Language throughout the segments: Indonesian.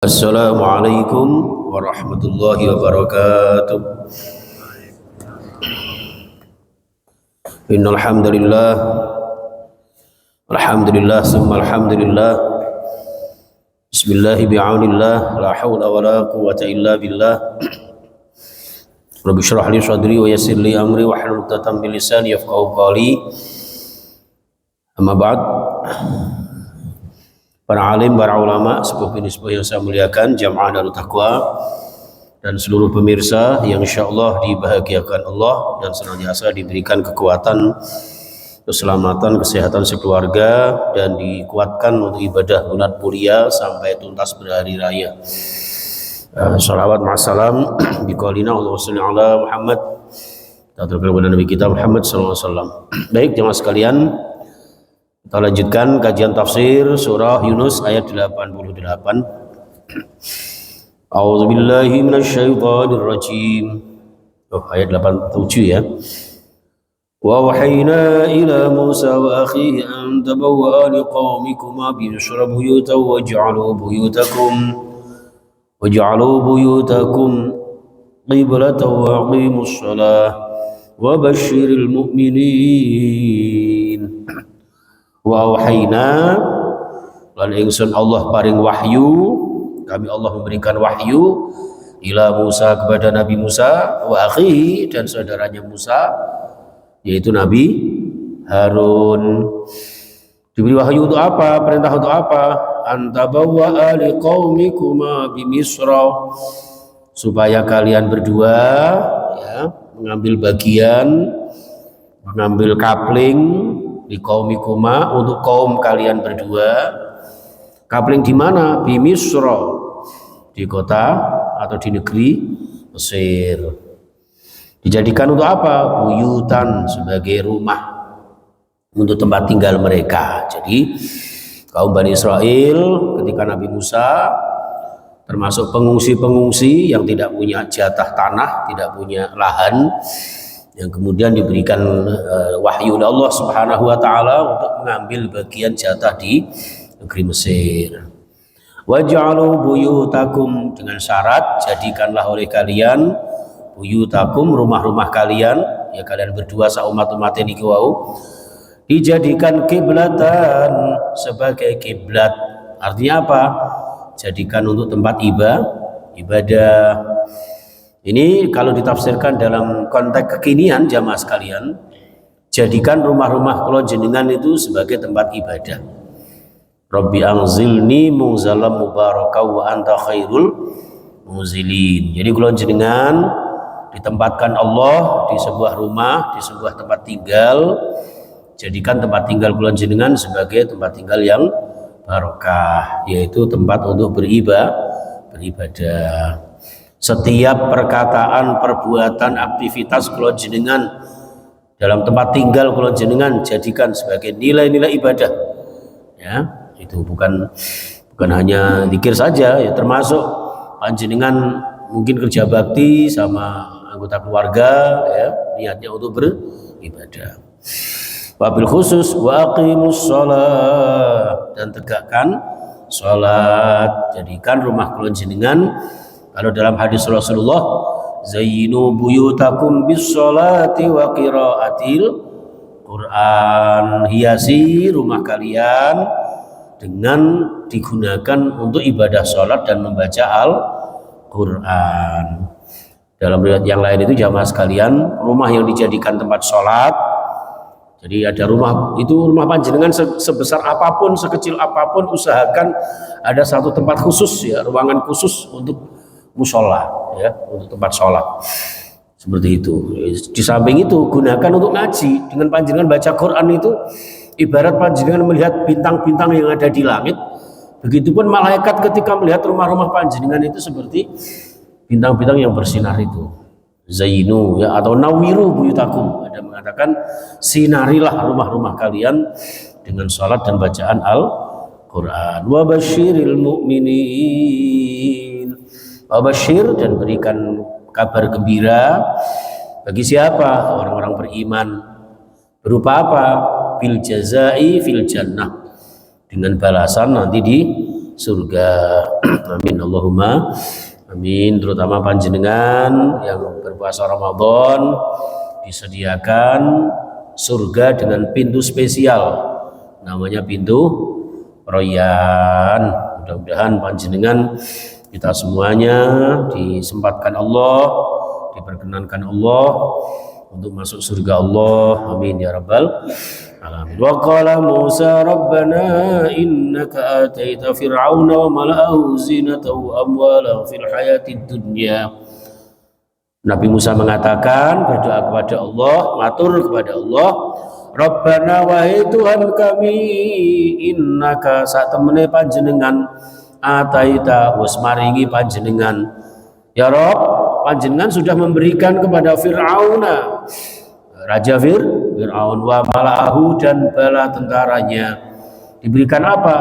Assalamualaikum warahmatullahi wabarakatuh. Innal hamdalillah alhamdulillah summa alhamdulillah bismillahi bi'aunillah la haula wala quwwata illa billah. Rabbi shrah li sadri wa yassir li amri wa hlul 'uqdatam min lisani yafqahu qawli. Amma ba'd. Para alim, para ulama, sepuh-sepuh yang saya muliakan, jamaah Darut Taqwa dan seluruh pemirsa yang insyaallah dibahagiakan Allah dan senantiasa diberikan kekuatan, keselamatan, kesehatan sekeluarga dan dikuatkan untuk ibadah bulan mulia sampai tuntas berhari raya. Salawat ma'assalam biqaulina Allahumma shalli ala Muhammad kepada Nabi kita Muhammad sallallahu alaihi wasallam. Baik jemaah sekalian, kita lanjutkan kajian tafsir surah Yunus ayat 88. A'udzubillahi minasyaitonir rajim. Ayat 87 ya. Wa wahayna ila Musa wa akhihi an tabawwa'a liqaumikuma bi Misra buyutan waj'alu buyutakum qiblatan wa aqimus shalah wa basyiril mu'minin. Wa wahayna lan ingsun Allah paring wahyu, kami Allah memberikan wahyu ila Musa kepada Nabi Musa wa akhihi dan saudaranya Musa yaitu Nabi Harun. Diberi wahyu untuk apa? Perintah untuk apa? Antabawwa liqaumikuma bi Misra, supaya kalian berdua ya mengambil bagian, mengambil kapling di qaumikuma untuk kaum kalian berdua. Kapling di mana? Bi Misra, di kota atau di negeri Mesir. Dijadikan untuk apa? Buyutan, sebagai rumah untuk tempat tinggal mereka. Jadi kaum Bani Israel ketika Nabi Musa termasuk pengungsi-pengungsi yang tidak punya jatah tanah, tidak punya lahan, yang kemudian diberikan wahyu oleh Allah Subhanahu wa taala untuk mengambil bagian jatah di negeri Mesir. Waj'alu buyutakum, dengan syarat jadikanlah oleh kalian buyutakum, rumah-rumah kalian, ya kalian berdua saumat-umat ini wau, dijadikan kiblatan, sebagai kiblat. Artinya apa? Jadikan untuk tempat ibadah. Ini kalau ditafsirkan dalam konteks kekinian jamaah sekalian, jadikan rumah-rumah kula jenengan itu sebagai tempat ibadah. Rabbi anzilni munzalam mubarakah wa anta khairul munzilin. Jadi kula jenengan ditempatkan Allah di sebuah rumah, di sebuah tempat tinggal. Jadikan tempat tinggal kula jenengan sebagai tempat tinggal yang barokah, yaitu tempat untuk beribadah. Setiap perkataan, perbuatan, aktivitas kula jenengan dalam tempat tinggal kula jenengan jadikan sebagai nilai-nilai ibadah. Ya, itu bukan hanya zikir saja, ya termasuk panjenengan mungkin kerja bakti sama anggota keluarga, ya niatnya untuk beribadah. Wabil khusus wa aqimus shalah, dan tegakkan salat. Jadikan rumah kula jenengan, kalau dalam hadis Rasulullah, zayyinu buyutakum bis sholati wa qiraatil Quran, hiasi rumah kalian dengan digunakan untuk ibadah sholat dan membaca Al-Quran. Dalam riwayat yang lain itu jamaah sekalian, rumah yang dijadikan tempat sholat, jadi ada rumah panjenengan sebesar apapun, sekecil apapun, usahakan ada satu tempat khusus, ya ruangan khusus untuk musola, ya untuk tempat sholat seperti itu. Di samping itu gunakan untuk ngaji. Dengan panjenengan baca Quran itu ibarat panjenengan melihat bintang-bintang yang ada di langit. Begitupun malaikat ketika melihat rumah-rumah panjenengan itu seperti bintang-bintang yang bersinar itu. Zainu, ya, atau nawiru buyutakum. Ada mengatakan sinarilah rumah-rumah kalian dengan sholat dan bacaan Al-Quran. Wa basyiril mu'minin, wa basyir, dan berikan kabar gembira bagi siapa? Orang-orang beriman. Berupa apa? Bil jazai fil jannah, dengan balasan nanti di surga. Amin Allahumma amin. Terutama panjenengan yang berpuasa Ramadan disediakan surga dengan pintu spesial, namanya pintu Royan. Mudah-mudahan panjenengan kita semuanya disempatkan Allah, diperkenankan Allah untuk masuk surga Allah. Amin ya rabbal alamin. Wa qala Musa rabbana innaka ataita fir'auna wa mala'ahu zinatan wa amwalan fil hayatid dunya. Nabi Musa mengatakan, berdoa kepada Allah, matur kepada Allah, Rabbana wahai Tuhan kami, innaka sak temene panjenengan ataita wis maringi panjenengan, ya Rabb, panjenengan sudah memberikan kepada Fir'auna, Raja Fir'aun, wa mala'ahu dan bala tentaranya, diberikan apa?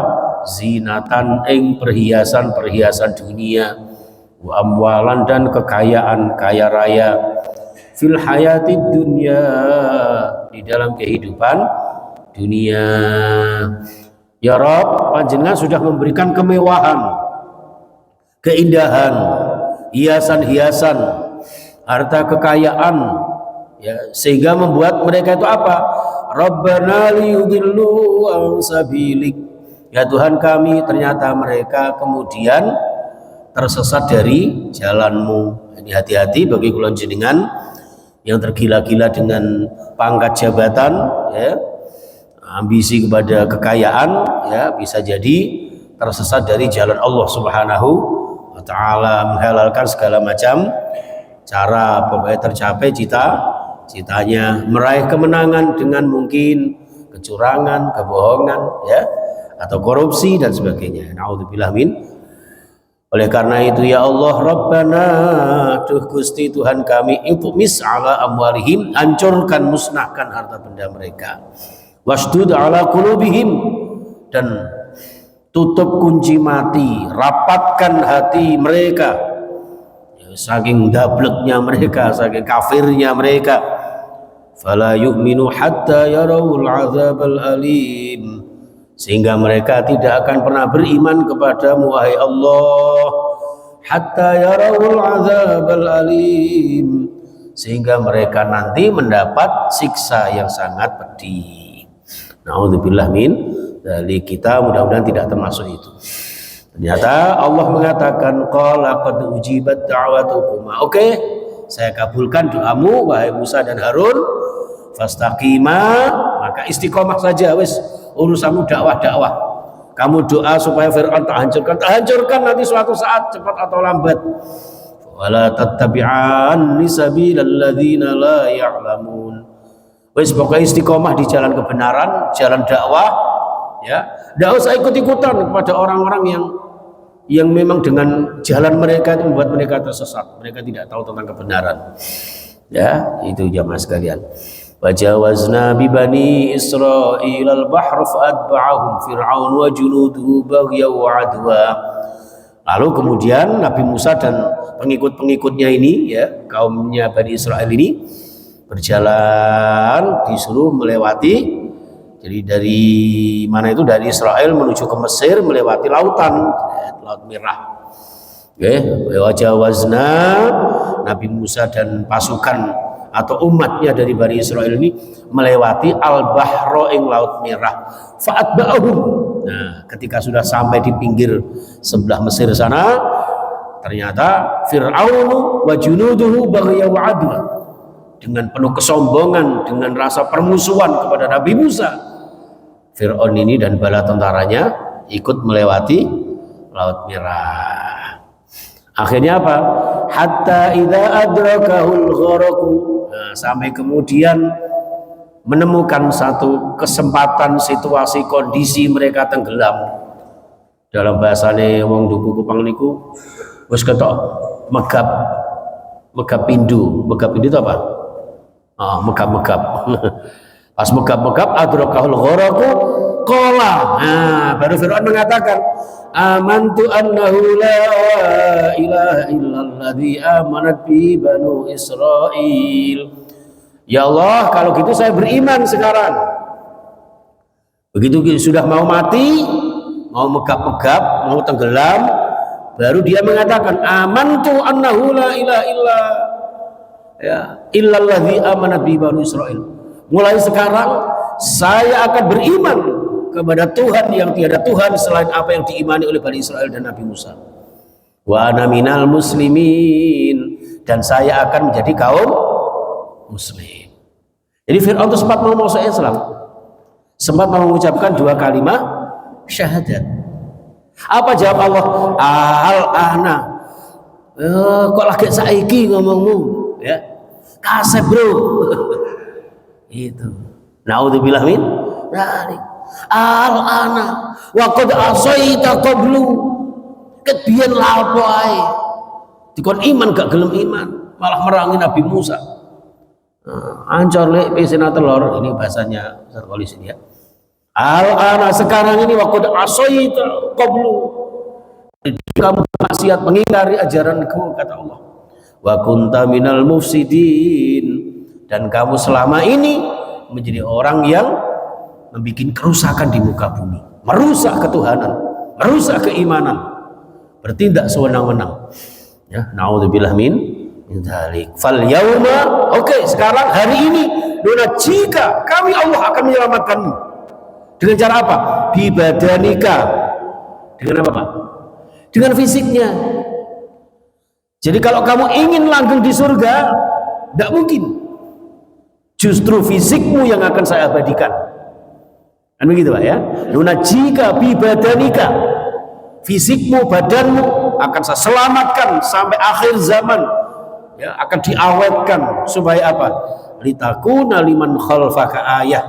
Zinatan ing perhiasan-perhiasan dunia, wa amwalan dan kekayaan kaya raya, fil hayatid dunya di dalam kehidupan dunia. Ya Rabb, panjenengan sudah memberikan kemewahan, keindahan, hiasan-hiasan, harta kekayaan, ya, sehingga membuat mereka itu apa? Rabbana liyudillu an sabilik. Ya Tuhan kami, ternyata mereka kemudian tersesat dari jalanmu. Ini hati-hati bagi kula jenengan yang tergila-gila dengan pangkat jabatan, ya, ambisi kepada kekayaan, ya, bisa jadi tersesat dari jalan Allah Subhanahu wa taala, menghalalkan segala macam cara pokoknya tercapai citanya, meraih kemenangan dengan mungkin kecurangan, kebohongan, ya, atau korupsi dan sebagainya. Naudzubillah min. Oleh karena itu ya Allah Rabbana, duh Gusti Tuhan kami, intumis ala amwalihim, hancurkan, musnahkan harta benda mereka, wasdud ala qulubihim, dan tutup kunci mati, rapatkan hati mereka, ya, saking dableknya mereka, saking kafirnya mereka, fala yu'minu hatta yarawul azabal alim, sehingga mereka tidak akan pernah beriman kepadamu wahai Allah, hatta yarawul azabal alim, sehingga mereka nanti mendapat siksa yang sangat pedih. Naudzubillah min dari kita, mudah-mudahan tidak termasuk itu. Ternyata Allah mengatakan qala qad ujibat da'watukuma. Oke, saya kabulkan doamu wahai Musa dan Harun, fastaqima, maka istiqomah saja, wis urusanmu dakwah. Kamu doa supaya Fir'aun tak hancurkan nanti suatu saat, cepat atau lambat. Wala tattabi'anni sabilal ladzina la ya'lamun. Wis pokoknya istiqomah di jalan kebenaran, jalan dakwah, ya. Enggak usah ikut-ikutan kepada orang-orang yang memang dengan jalan mereka itu membuat mereka tersesat. Mereka tidak tahu tentang kebenaran. Ya, itu jamaah sekalian. Wajawazna bi bani Israil al-bahr fa'atba'ahum fir'aun wa junuduhu baghyan wa adwa. Lalu kemudian Nabi Musa dan pengikut-pengikutnya ini, ya, kaumnya Bani Israel ini berjalan, disuruh melewati, jadi dari mana itu, dari Israel menuju ke Mesir, melewati lautan, Laut Merah. Oke, wajawazna, Nabi Musa dan pasukan atau umatnya dari Bani Israel ini melewati al-bahra ing Laut Merah. Fa'atba'ahum. Nah, ketika sudah sampai di pinggir sebelah Mesir sana, ternyata Fir'aunu wa junuduhu baghyan wa adwa, dengan penuh kesombongan, dengan rasa permusuhan kepada Nabi Musa, Fir'aun ini dan bala tentaranya ikut melewati Laut Merah. Akhirnya apa? Hatta idza adrakahul gharaqu. Nah, sampai kemudian menemukan satu kesempatan, situasi, kondisi mereka tenggelam. Dalam bahasane wong duku kupang niku wis ketok megap pindu. Megap pindu itu apa? Megap. Pas megap adrakahul gharaqu qala. Nah, baru Fir'aun mengatakan, amantu annahu la ilaha illalladzi amanat bi banu Israil. Ya Allah, kalau gitu saya beriman sekarang. Begitu sudah mau mati, mau megap-megap, mau tenggelam, baru dia mengatakan amantu annahu la ilaha illa ya illalladzi amanat bi bani Israil. Mulai sekarang saya akan beriman kepada Tuhan yang tiada Tuhan selain apa yang diimani oleh Bani Israel dan Nabi Musa. Wa ana minal muslimin, dan saya akan menjadi kaum muslim. Jadi Fir'aun itu sempat mau masuk Islam, sempat mau mengucapkan 2 kalimat syahadat. Apa jawab Allah? Al-ana, kok lagi saiki ngomongmu, ya kasep bro. Itu naudzubillah min dzalik. Al-ana wa qad asaita qablu, ket biyen lapo ae dikon iman gak gelem iman, malah merangi Nabi Musa. Ancor lek pesena telur, ini bahasanya Ustaz Kholis ini ya. Al-ana, sekarang ini wa qad asaita qablu, kamu maksiat mengingkari ajaranku, kata Allah. Wa kunta minal mufsidin, dan kamu selama ini menjadi orang yang membuat kerusakan di muka bumi, merusak ketuhanan, merusak keimanan, bertindak sewenang-wenang. Ya, naudzubillah min dzalik. Fal yauma, oke, sekarang hari ini, jika kami Allah akan menyelamatkanmu. Dengan cara apa? Bi badanika. Dengan apa, Pak? Dengan fisiknya. Jadi kalau kamu ingin langgeng di surga, tidak mungkin. Justru fisikmu yang akan saya abadikan. Kan begitu Pak ya? Jika bi badanika, fisikmu, badanmu akan saya selamatkan sampai akhir zaman. Ya, akan diawetkan supaya apa? Litakuna liman khalfaka ayah,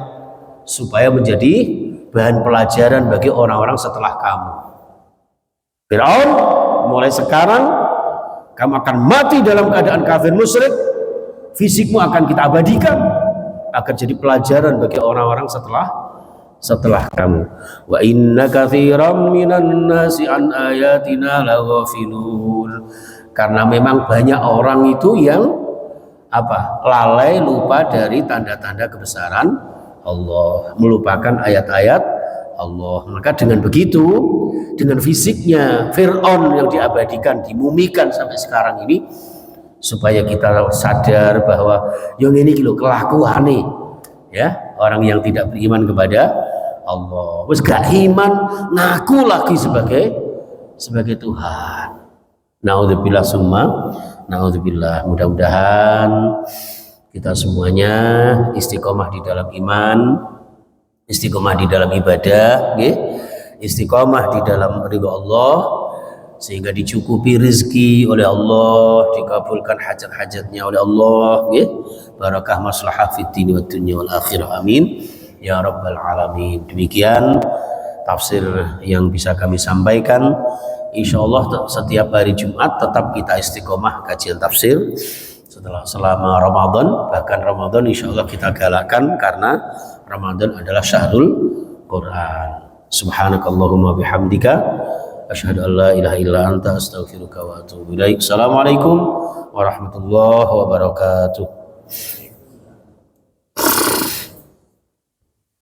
supaya menjadi bahan pelajaran bagi orang-orang setelah kamu. Fir'aun, mulai sekarang kamu akan mati dalam keadaan kafir musyrik, fisikmu akan kita abadikan, akan jadi pelajaran bagi orang-orang setelah kamu. Wa inna katsiran minan nasi an ayatina laghafilun, karena memang banyak orang itu yang lalai, lupa dari tanda-tanda kebesaran Allah, melupakan ayat-ayat Allah. Maka dengan begitu, dengan fisiknya Fir'aun yang diabadikan, dimumikan sampai sekarang ini, supaya kita sadar bahwa yang ini lho kelakuane, ya, orang yang tidak beriman kepada Allah, wis gak iman, ngaku lagi sebagai Tuhan. Naudzubillah summa naudzubillah. Mudah-mudahan kita semuanya istiqomah di dalam iman, istiqomah di dalam ibadah, istiqomah di dalam ridha Allah, sehingga dicukupi rezeki oleh Allah, dikabulkan hajat-hajatnya oleh Allah, barakah maslahah fid dini wad dunya wal akhirah, amin ya rabbal alamin. Demikian tafsir yang bisa kami sampaikan. Insyaallah setiap hari Jumat tetap kita istiqomah kajian tafsir selama Ramadan, bahkan Ramadan insyaallah kita galakkan, karena Ramadan adalah syahrul Quran. Subhanakallahumma bihamdika asyhadu an la ilaha illa anta astaghfiruka wa atubu ilaik. Assalamualaikum warahmatullahi wabarakatuh.